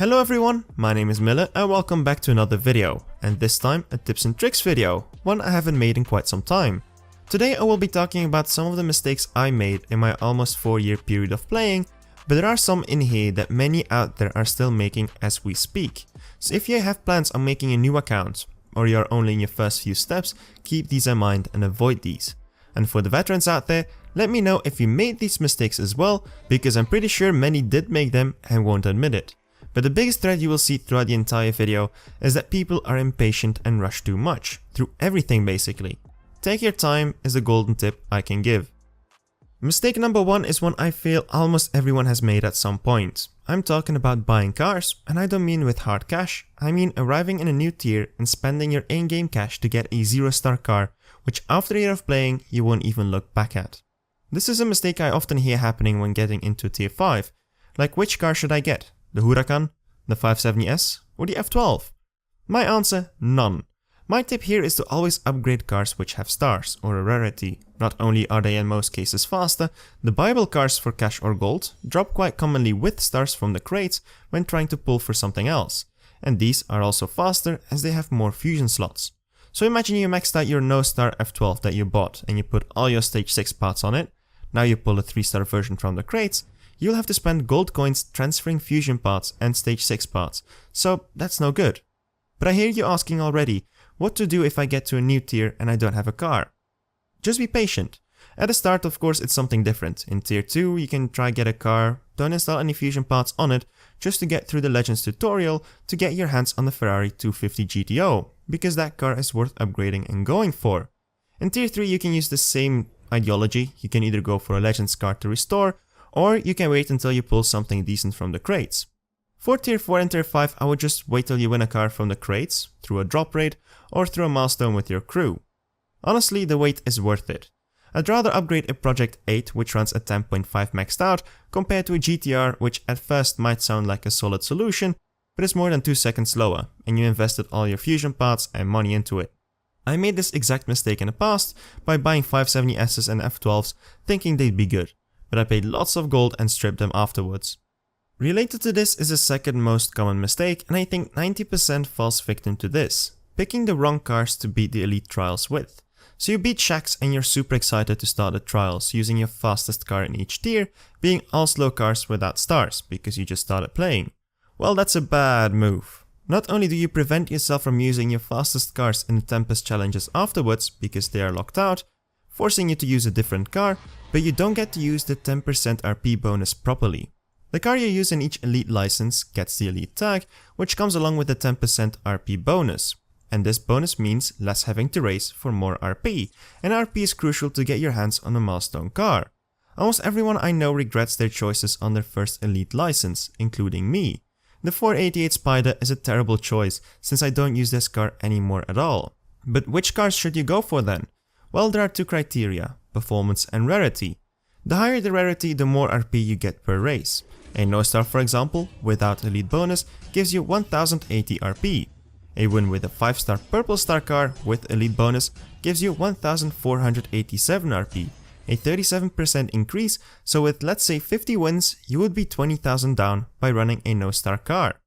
Hello everyone, my name is Miller and welcome back to another video, and this time a tips and tricks video, one I haven't made in quite some time. Today I will be talking about some of the mistakes I made in my almost 4-year period of playing, but there are some in here that many out there are still making as we speak. So if you have plans on making a new account, or you are only in your first few steps, keep these in mind and avoid these. And for the veterans out there, let me know if you made these mistakes as well, because I'm pretty sure many did make them and won't admit it. But the biggest thread you will see throughout the entire video is that people are impatient and rush too much, through everything basically. Take your time is the golden tip I can give. Mistake number 1 is one I feel almost everyone has made at some point. I'm talking about buying cars, and I don't mean with hard cash, I mean arriving in a new tier and spending your in-game cash to get a 0-star car, which after a year of playing you won't even look back at. This is a mistake I often hear happening when getting into tier 5, like which car should I get? The Huracan, the 570S, or the F12? My answer, none. My tip here is to always upgrade cars which have stars, or a rarity. Not only are they in most cases faster, the buyable cars for cash or gold drop quite commonly with stars from the crates when trying to pull for something else. And these are also faster as they have more fusion slots. So imagine you maxed out your no-star F12 that you bought and you put all your stage 6 parts on it. Now you pull a 3-star version from the crates. You'll have to spend gold coins transferring fusion parts and stage 6 parts, so that's no good. But I hear you asking already, what to do if I get to a new tier and I don't have a car? Just be patient. At the start of course it's something different. In tier 2 you can try get a car, don't install any fusion parts on it, just to get through the Legends tutorial to get your hands on the Ferrari 250 GTO, because that car is worth upgrading and going for. In tier 3 you can use the same ideology, you can either go for a Legends car to restore, or you can wait until you pull something decent from the crates. For tier 4 and tier 5 I would just wait till you win a car from the crates, through a drop raid, or through a milestone with your crew. Honestly, the wait is worth it. I'd rather upgrade a Project 8 which runs at 10.5 maxed out, compared to a GTR which at first might sound like a solid solution, but is more than 2 seconds slower, and you invested all your fusion parts and money into it. I made this exact mistake in the past by buying 570Ss and F12s thinking they'd be good, but I paid lots of gold and stripped them afterwards. Related to this is the second most common mistake, and I think 90% falls victim to this: picking the wrong cars to beat the elite trials with. So you beat Shacks and you're super excited to start the trials using your fastest car in each tier, being all slow cars without stars because you just started playing. Well, that's a bad move. Not only do you prevent yourself from using your fastest cars in the Tempest challenges afterwards because they are locked out, forcing you to use a different car, but you don't get to use the 10% RP bonus properly. The car you use in each elite license gets the elite tag, which comes along with the 10% RP bonus. And this bonus means less having to race for more RP, and RP is crucial to get your hands on a milestone car. Almost everyone I know regrets their choices on their first elite license, including me. The 488 Spider is a terrible choice since I don't use this car anymore at all. But which cars should you go for then? Well, there are 2 criteria, performance and rarity. The higher the rarity, the more RP you get per race. A no-star for example, without elite bonus, gives you 1080 RP. A win with a 5-star purple star car with elite bonus gives you 1487 RP, a 37% increase, so with let's say 50 wins, you would be 20,000 down by running a no-star car.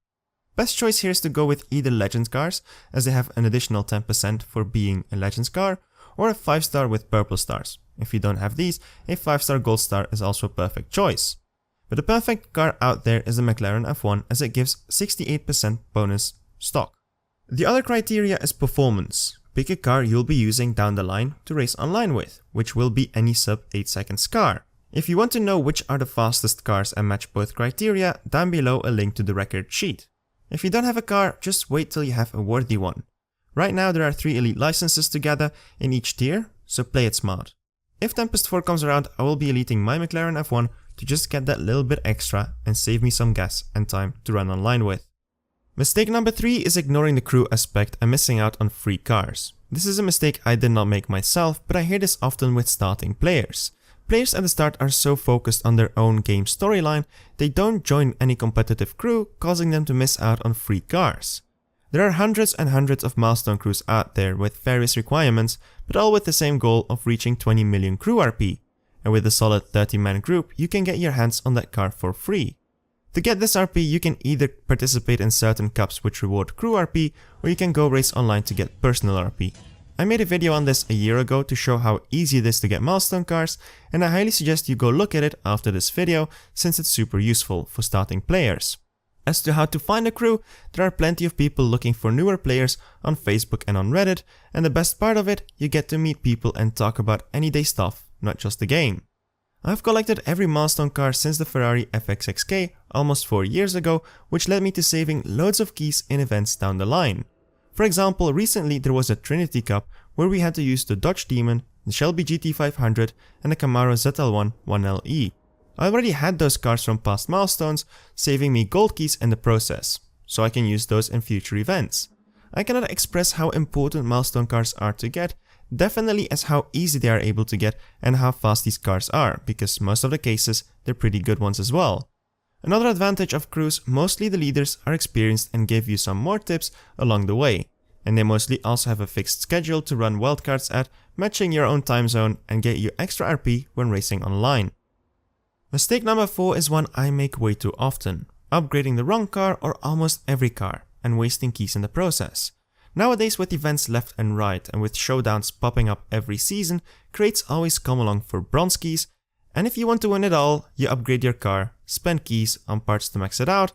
Best choice here is to go with either Legends cars, as they have an additional 10% for being a Legends car, or a 5-star with purple stars. If you don't have these, a 5-star gold star is also a perfect choice. But the perfect car out there is the McLaren F1, as it gives 68% bonus stock. The other criteria is performance. Pick a car you'll be using down the line to race online with, which will be any sub 8 seconds car. If you want to know which are the fastest cars and match both criteria, down below a link to the record sheet. If you don't have a car, just wait till you have a worthy one. Right now there are 3 elite licenses together in each tier, so play it smart. If Tempest 4 comes around, I will be eliting my McLaren F1 to just get that little bit extra and save me some gas and time to run online with. Mistake number 3 is ignoring the crew aspect and missing out on free cars. This is a mistake I did not make myself, but I hear this often with starting players. Players at the start are so focused on their own game storyline, they don't join any competitive crew, causing them to miss out on free cars. There are hundreds and hundreds of milestone crews out there with various requirements, but all with the same goal of reaching 20 million crew RP. And with a solid 30-man group, you can get your hands on that car for free. To get this RP, you can either participate in certain cups which reward crew RP, or you can go race online to get personal RP. I made a video on this a year ago to show how easy it is to get milestone cars, and I highly suggest you go look at it after this video since it's super useful for starting players. As to how to find a crew, there are plenty of people looking for newer players on Facebook and on Reddit, and the best part of it, you get to meet people and talk about anyday stuff, not just the game. I've collected every milestone car since the Ferrari FXXK almost 4 years ago, which led me to saving loads of keys in events down the line. For example, recently there was a Trinity Cup where we had to use the Dodge Demon, the Shelby GT500 and the Camaro ZL1 1LE. I already had those cars from past milestones, saving me gold keys in the process, so I can use those in future events. I cannot express how important milestone cars are to get, definitely as how easy they are able to get and how fast these cars are, because most of the cases they're pretty good ones as well. Another advantage of crews, mostly the leaders are experienced and give you some more tips along the way, and they mostly also have a fixed schedule to run wildcards at, matching your own time zone and get you extra RP when racing online. Mistake number 4 is one I make way too often, upgrading the wrong car or almost every car and wasting keys in the process. Nowadays, with events left and right and with showdowns popping up every season, crates always come along for bronze keys, and if you want to win it all, you upgrade your car, spend keys on parts to max it out,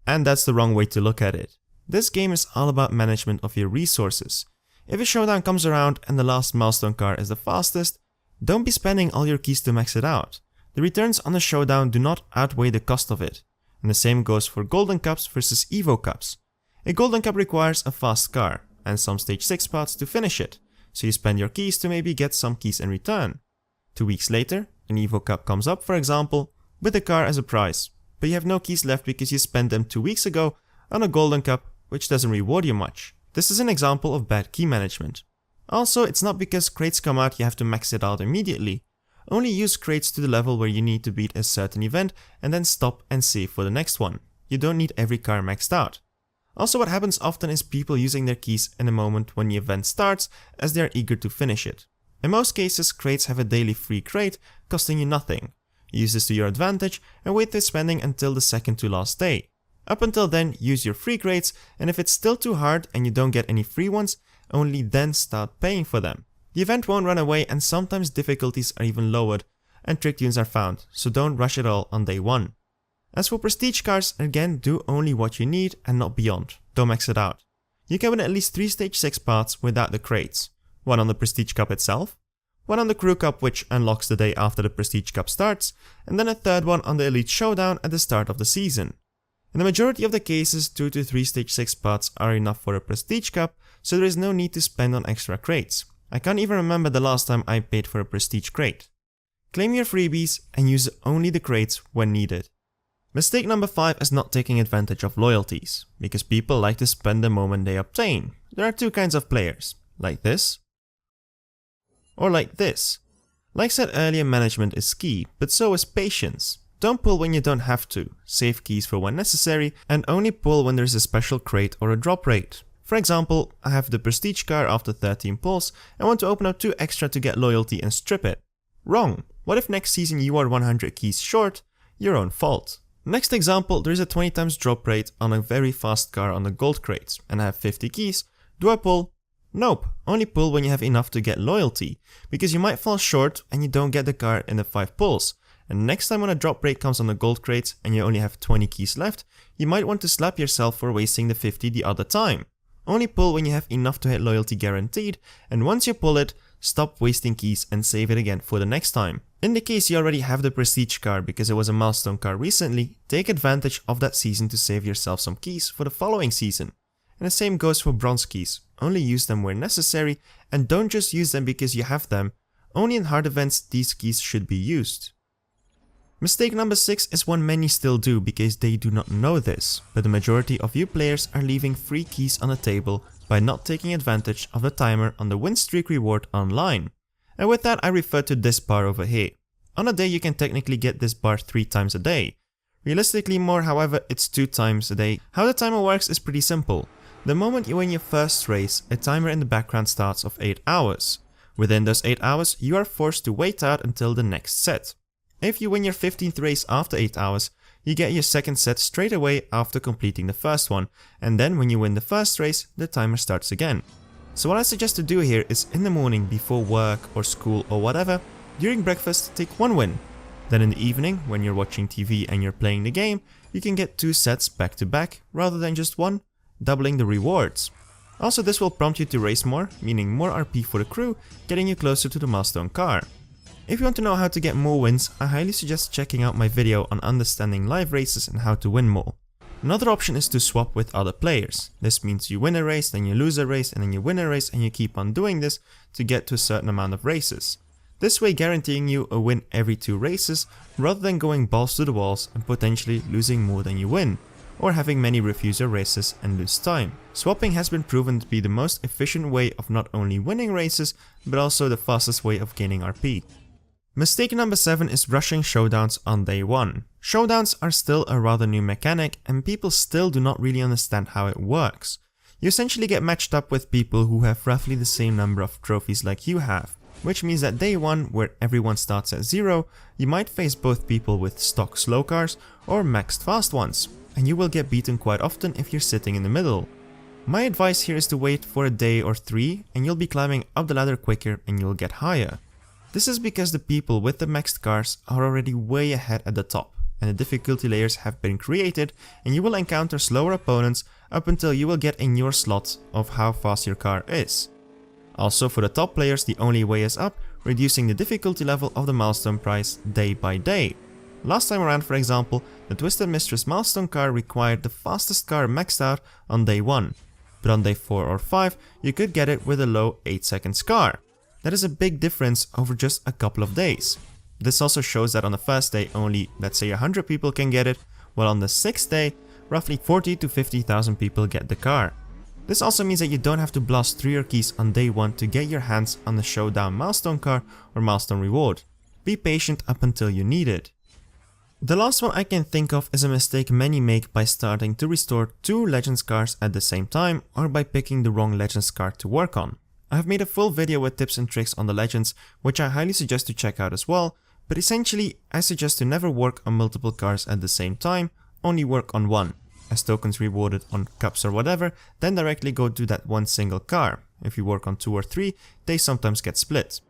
and that's the wrong way to look at it. This game is all about management of your resources. If a showdown comes around and the last milestone car is the fastest, don't be spending all your keys to max it out. The returns on the showdown do not outweigh the cost of it, and the same goes for Golden Cups versus Evo Cups. A Golden Cup requires a fast car, and some stage 6 spots to finish it, so you spend your keys to maybe get some keys in return. 2 weeks later, an Evo Cup comes up, for example, with a car as a prize, but you have no keys left because you spent them 2 weeks ago on a Golden Cup, which doesn't reward you much. This is an example of bad key management. Also, it's not because crates come out you have to max it out immediately. Only use crates to the level where you need to beat a certain event and then stop and save for the next one. You don't need every car maxed out. Also, what happens often is people using their keys in the moment when the event starts, as they are eager to finish it. In most cases, crates have a daily free crate, costing you nothing. Use this to your advantage and wait with spending until the second to last day. Up until then, use your free crates, and if it's still too hard and you don't get any free ones, only then start paying for them. The event won't run away, and sometimes difficulties are even lowered and trick tunes are found, so don't rush it all on day 1. As for prestige cars, again, do only what you need and not beyond. Don't max it out. You can win at least 3 stage 6 parts without the crates. 1 on the Prestige Cup itself, 1 on the Crew Cup which unlocks the day after the Prestige Cup starts, and then a third one on the Elite Showdown at the start of the season. In the majority of the cases, 2 to 3 stage 6 parts are enough for a Prestige Cup, so there is no need to spend on extra crates. I can't even remember the last time I paid for a Prestige crate. Claim your freebies and use only the crates when needed. Mistake number 5 is not taking advantage of loyalties, because people like to spend the moment they obtain. There are 2 kinds of players, like this, or like this. Like said earlier, management is key, but so is patience. Don't pull when you don't have to, save keys for when necessary, and only pull when there's a special crate or a drop rate. For example, I have the Prestige car after 13 pulls and want to open up 2 extra to get loyalty and strip it. Wrong. What if next season you are 100 keys short? Your own fault. Next example, there is a 20 times drop rate on a very fast car on the gold crates, and I have 50 keys. Do I pull? Nope, only pull when you have enough to get loyalty, because you might fall short and you don't get the car in the 5 pulls. And next time when a drop rate comes on the gold crates and you only have 20 keys left, you might want to slap yourself for wasting the 50 the other time. Only pull when you have enough to hit loyalty guaranteed, and once you pull it, stop wasting keys and save it again for the next time. In the case you already have the Prestige car because it was a milestone car recently, take advantage of that season to save yourself some keys for the following season. And the same goes for bronze keys, only use them where necessary and don't just use them because you have them, only in hard events these keys should be used. Mistake number 6 is one many still do because they do not know this, but the majority of you players are leaving free keys on the table by not taking advantage of the timer on the win streak reward online. And with that I refer to this bar over here. On a day you can technically get this bar 3 times a day. Realistically more, however, it's 2 times a day. How the timer works is pretty simple. The moment you win your first race, a timer in the background starts of 8 hours. Within those 8 hours, you are forced to wait out until the next set. If you win your 15th race after 8 hours, you get your second set straight away after completing the first one, and then when you win the first race, the timer starts again. So what I suggest to do here is in the morning before work or school or whatever, during breakfast take one win. Then in the evening, when you're watching TV and you're playing the game, you can get 2 sets back to back rather than just one, doubling the rewards. Also, this will prompt you to race more, meaning more RP for the crew, getting you closer to the milestone car. If you want to know how to get more wins, I highly suggest checking out my video on understanding live races and how to win more. Another option is to swap with other players. This means you win a race, then you lose a race, and then you win a race, and you keep on doing this to get to a certain amount of races. This way guaranteeing you a win every 2 races, rather than going balls to the walls and potentially losing more than you win, or having many refuse your races and lose time. Swapping has been proven to be the most efficient way of not only winning races, but also the fastest way of gaining RP. Mistake number 7 is rushing showdowns on day 1. Showdowns are still a rather new mechanic and people still do not really understand how it works. You essentially get matched up with people who have roughly the same number of trophies like you have, which means that day 1, where everyone starts at 0, you might face both people with stock slow cars or maxed fast ones, and you will get beaten quite often if you're sitting in the middle. My advice here is to wait for a day or 3 and you'll be climbing up the ladder quicker and you'll get higher. This is because the people with the maxed cars are already way ahead at the top, and the difficulty layers have been created, and you will encounter slower opponents up until you will get in your slot of how fast your car is. Also, for the top players, the only way is up, reducing the difficulty level of the milestone price day by day. Last time around, for example, the Twisted Mistress milestone car required the fastest car maxed out on day 1, but on day 4 or 5 you could get it with a low 8 seconds car. That is a big difference over just a couple of days. This also shows that on the first day only, let's say 100 people can get it, while on the 6th day, roughly 40 to 50,000 people get the car. This also means that you don't have to blast through your keys on day 1 to get your hands on the showdown milestone car or milestone reward. Be patient up until you need it. The last one I can think of is a mistake many make by starting to restore 2 Legends cars at the same time or by picking the wrong Legends car to work on. I have made a full video with tips and tricks on the Legends, which I highly suggest to check out as well, but essentially I suggest to never work on multiple cars at the same time, only work on one, as tokens rewarded on cups or whatever then directly go to that one single car. If you work on 2 or 3, they sometimes get split.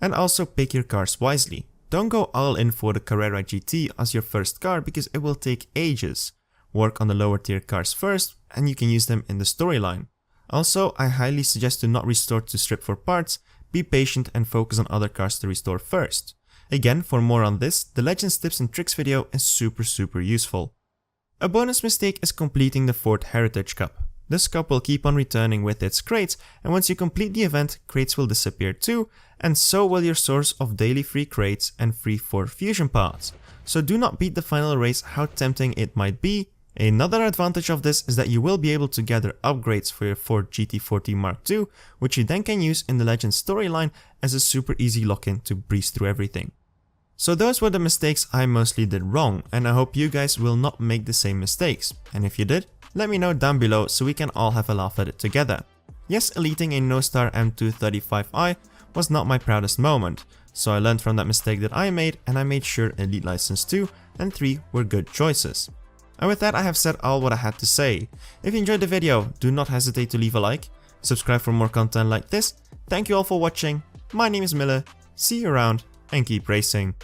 And also pick your cars wisely. Don't go all in for the Carrera GT as your first car because it will take ages. Work on the lower tier cars first and you can use them in the storyline. Also, I highly suggest to not restore to strip for parts, be patient and focus on other cars to restore first. Again, for more on this, the Legends tips and tricks video is super useful. A bonus mistake is completing the 4th Heritage Cup. This cup will keep on returning with its crates, and once you complete the event, crates will disappear too, and so will your source of daily free crates and free 4 fusion parts. So do not beat the final race how tempting it might be. Another advantage of this is that you will be able to gather upgrades for your Ford GT40 Mark II, which you then can use in the Legends storyline as a super easy lock-in to breeze through everything. So those were the mistakes I mostly did wrong, and I hope you guys will not make the same mistakes. And if you did, let me know down below so we can all have a laugh at it together. Yes, eliting a no-star M235i was not my proudest moment, so I learned from that mistake that I made and I made sure Elite License 2 and 3 were good choices. And with that I have said all what I had to say. If you enjoyed the video, do not hesitate to leave a like, subscribe for more content like this. Thank you all for watching, my name is Miller, see you around and keep racing.